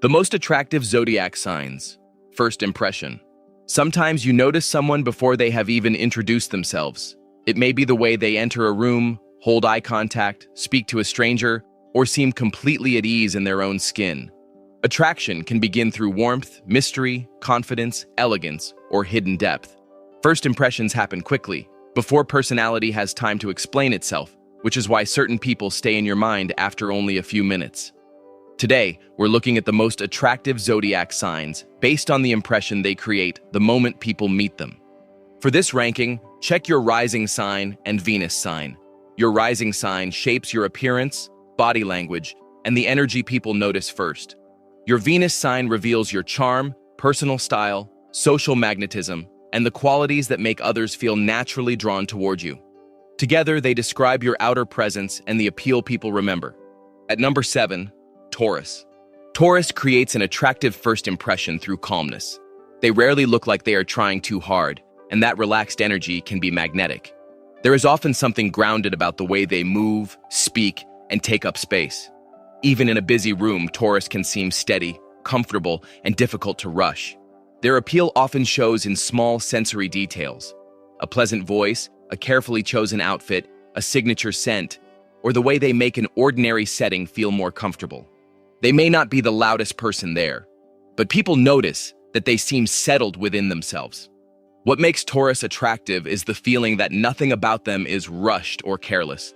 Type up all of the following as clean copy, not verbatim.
The most attractive zodiac signs. First impression. Sometimes you notice someone before they have even introduced themselves. It may be the way they enter a room, hold eye contact, speak to a stranger, or seem completely at ease in their own skin. Attraction can begin through warmth, mystery, confidence, elegance, or hidden depth. First impressions happen quickly, before personality has time to explain itself, which is why certain people stay in your mind after only a few minutes. Today, we're looking at the most attractive zodiac signs based on the impression they create the moment people meet them. For this ranking, check your rising sign and Venus sign. Your rising sign shapes your appearance, body language, and the energy people notice first. Your Venus sign reveals your charm, personal style, social magnetism, and the qualities that make others feel naturally drawn toward you. Together, they describe your outer presence and the appeal people remember. At number 7, Taurus. Taurus creates an attractive first impression through calmness. They rarely look like they are trying too hard, and that relaxed energy can be magnetic. There is often something grounded about the way they move, speak, and take up space. Even in a busy room, Taurus can seem steady, comfortable, and difficult to rush. Their appeal often shows in small sensory details. A pleasant voice, a carefully chosen outfit, a signature scent, or the way they make an ordinary setting feel more comfortable. They may not be the loudest person there, but people notice that they seem settled within themselves. What makes Taurus attractive is the feeling that nothing about them is rushed or careless.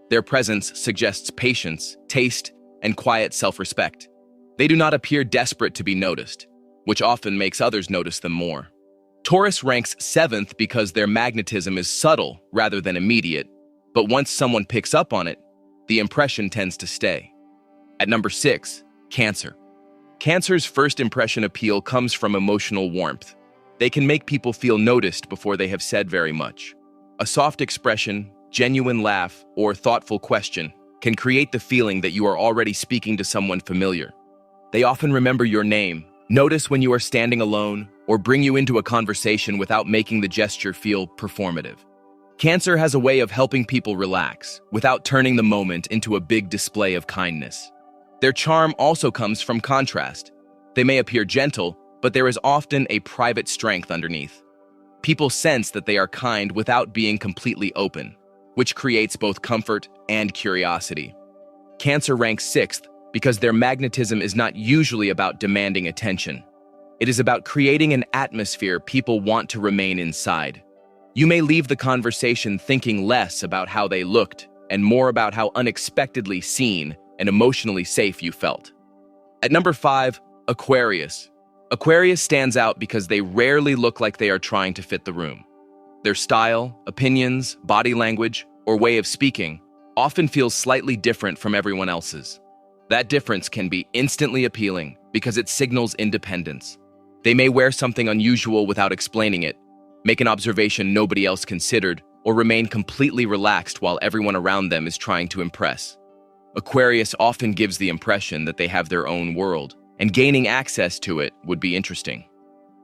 Their presence suggests patience, taste, and quiet self-respect. They do not appear desperate to be noticed, which often makes others notice them more. Taurus ranks 7th because their magnetism is subtle rather than immediate, but once someone picks up on it, the impression tends to stay. At number 6, Cancer. Cancer's first impression appeal comes from emotional warmth. They can make people feel noticed before they have said very much. A soft expression, genuine laugh, or thoughtful question can create the feeling that you are already speaking to someone familiar. They often remember your name, notice when you are standing alone, or bring you into a conversation without making the gesture feel performative. Cancer has a way of helping people relax without turning the moment into a big display of kindness. Their charm also comes from contrast. They may appear gentle, but there is often a private strength underneath. People sense that they are kind without being completely open, which creates both comfort and curiosity. Cancer ranks 6th because their magnetism is not usually about demanding attention. It is about creating an atmosphere people want to remain inside. You may leave the conversation thinking less about how they looked and more about how unexpectedly seen and emotionally safe you felt. At number 5, Aquarius. Aquarius stands out because they rarely look like they are trying to fit the room. Their style, opinions, body language, or way of speaking often feels slightly different from everyone else's. That difference can be instantly appealing because it signals independence. They may wear something unusual without explaining it, make an observation nobody else considered, or remain completely relaxed while everyone around them is trying to impress. Aquarius often gives the impression that they have their own world, and gaining access to it would be interesting.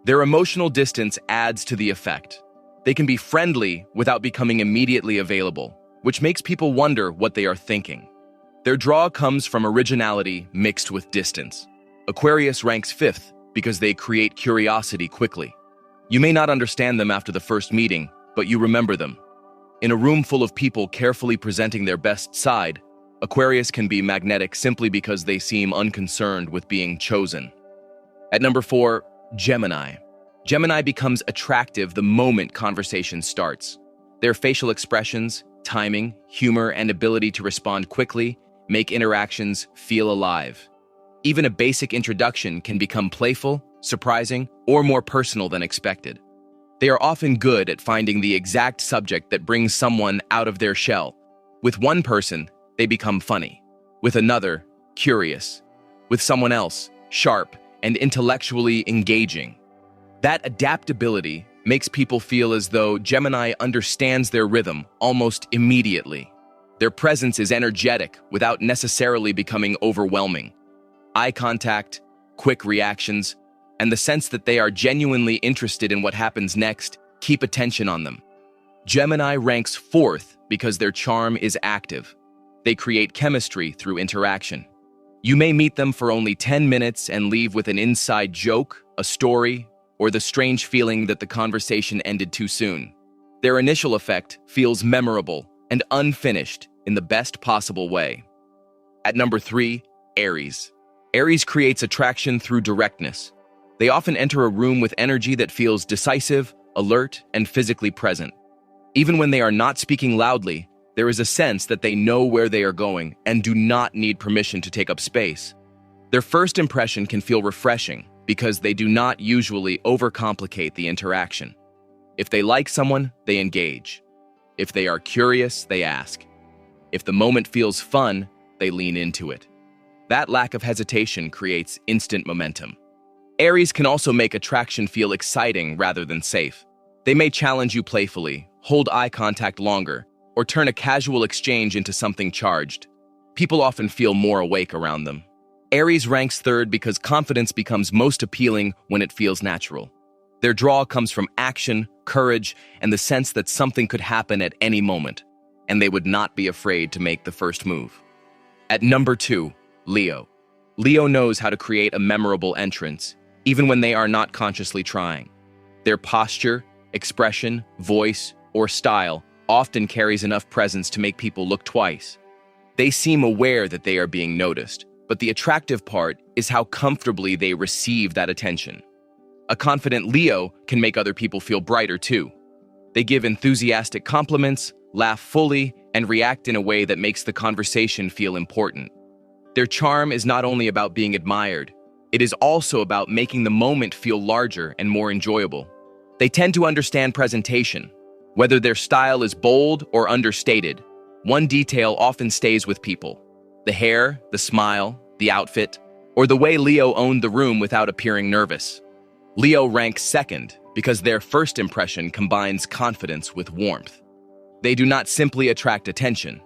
Their emotional distance adds to the effect. They can be friendly without becoming immediately available, which makes people wonder what they are thinking. Their draw comes from originality mixed with distance. Aquarius ranks 5th because they create curiosity quickly. You may not understand them after the first meeting, but you remember them. In a room full of people carefully presenting their best side, Aquarius can be magnetic simply because they seem unconcerned with being chosen. At number 4, Gemini. Gemini becomes attractive the moment conversation starts. Their facial expressions, timing, humor, and ability to respond quickly make interactions feel alive. Even a basic introduction can become playful, surprising, or more personal than expected. They are often good at finding the exact subject that brings someone out of their shell. With one person, they become funny. With another, curious. With someone else, sharp and intellectually engaging. That adaptability makes people feel as though Gemini understands their rhythm almost immediately. Their presence is energetic without necessarily becoming overwhelming. Eye contact, quick reactions, and the sense that they are genuinely interested in what happens next keep attention on them. Gemini ranks 4th because their charm is active. They create chemistry through interaction. You may meet them for only 10 minutes and leave with an inside joke, a story, or the strange feeling that the conversation ended too soon. Their initial effect feels memorable and unfinished in the best possible way. At number 3, Aries. Aries creates attraction through directness. They often enter a room with energy that feels decisive, alert, and physically present. Even when they are not speaking loudly, there is a sense that they know where they are going and do not need permission to take up space. Their first impression can feel refreshing because they do not usually overcomplicate the interaction. If they like someone, they engage. If they are curious, they ask. If the moment feels fun, they lean into it. That lack of hesitation creates instant momentum. Aries can also make attraction feel exciting rather than safe. They may challenge you playfully, hold eye contact longer, or turn a casual exchange into something charged. People often feel more awake around them. Aries ranks third because confidence becomes most appealing when it feels natural. Their draw comes from action, courage, and the sense that something could happen at any moment, and they would not be afraid to make the first move. At number 2, Leo. Leo knows how to create a memorable entrance, even when they are not consciously trying. Their posture, expression, voice, or style often carries enough presence to make people look twice. They seem aware that they are being noticed, but the attractive part is how comfortably they receive that attention. A confident Leo can make other people feel brighter too. They give enthusiastic compliments, laugh fully, and react in a way that makes the conversation feel important. Their charm is not only about being admired, it is also about making the moment feel larger and more enjoyable. They tend to understand presentation. Whether their style is bold or understated, one detail often stays with people. The hair, the smile, the outfit, or the way Leo owned the room without appearing nervous. Leo ranks second because their first impression combines confidence with warmth. They do not simply attract attention,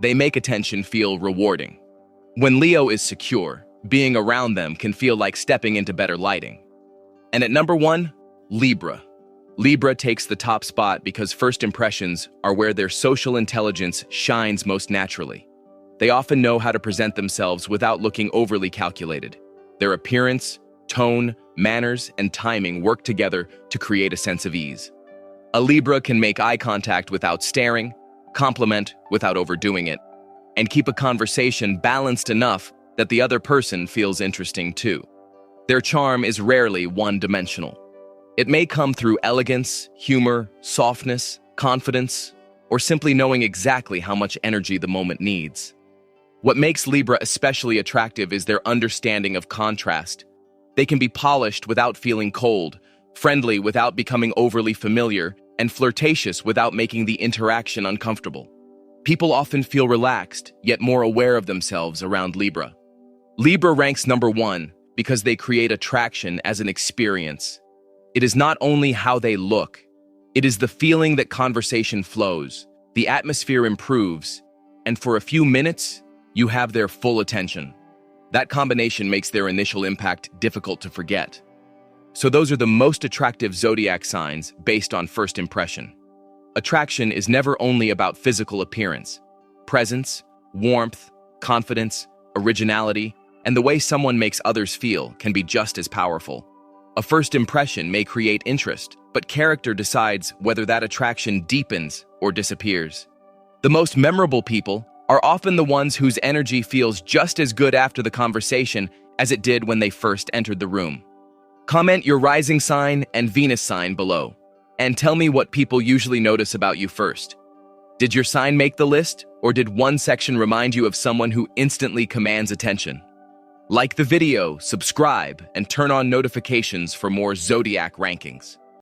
they make attention feel rewarding. When Leo is secure, being around them can feel like stepping into better lighting. And at number 1, Libra. Libra takes the top spot because first impressions are where their social intelligence shines most naturally. They often know how to present themselves without looking overly calculated. Their appearance, tone, manners, and timing work together to create a sense of ease. A Libra can make eye contact without staring, compliment without overdoing it, and keep a conversation balanced enough that the other person feels interesting too. Their charm is rarely one-dimensional. It may come through elegance, humor, softness, confidence, or simply knowing exactly how much energy the moment needs. What makes Libra especially attractive is their understanding of contrast. They can be polished without feeling cold, friendly without becoming overly familiar, and flirtatious without making the interaction uncomfortable. People often feel relaxed, yet more aware of themselves around Libra. Libra ranks number 1 because they create attraction as an experience. It is not only how they look, it is the feeling that conversation flows, the atmosphere improves, and for a few minutes, you have their full attention. That combination makes their initial impact difficult to forget. So those are the most attractive zodiac signs based on first impression. Attraction is never only about physical appearance. Presence, warmth, confidence, originality, and the way someone makes others feel can be just as powerful. A first impression may create interest, but character decides whether that attraction deepens or disappears. The most memorable people are often the ones whose energy feels just as good after the conversation as it did when they first entered the room. Comment your rising sign and Venus sign below, and tell me what people usually notice about you first. Did your sign make the list, or did one section remind you of someone who instantly commands attention? Like the video, subscribe, and turn on notifications for more zodiac rankings.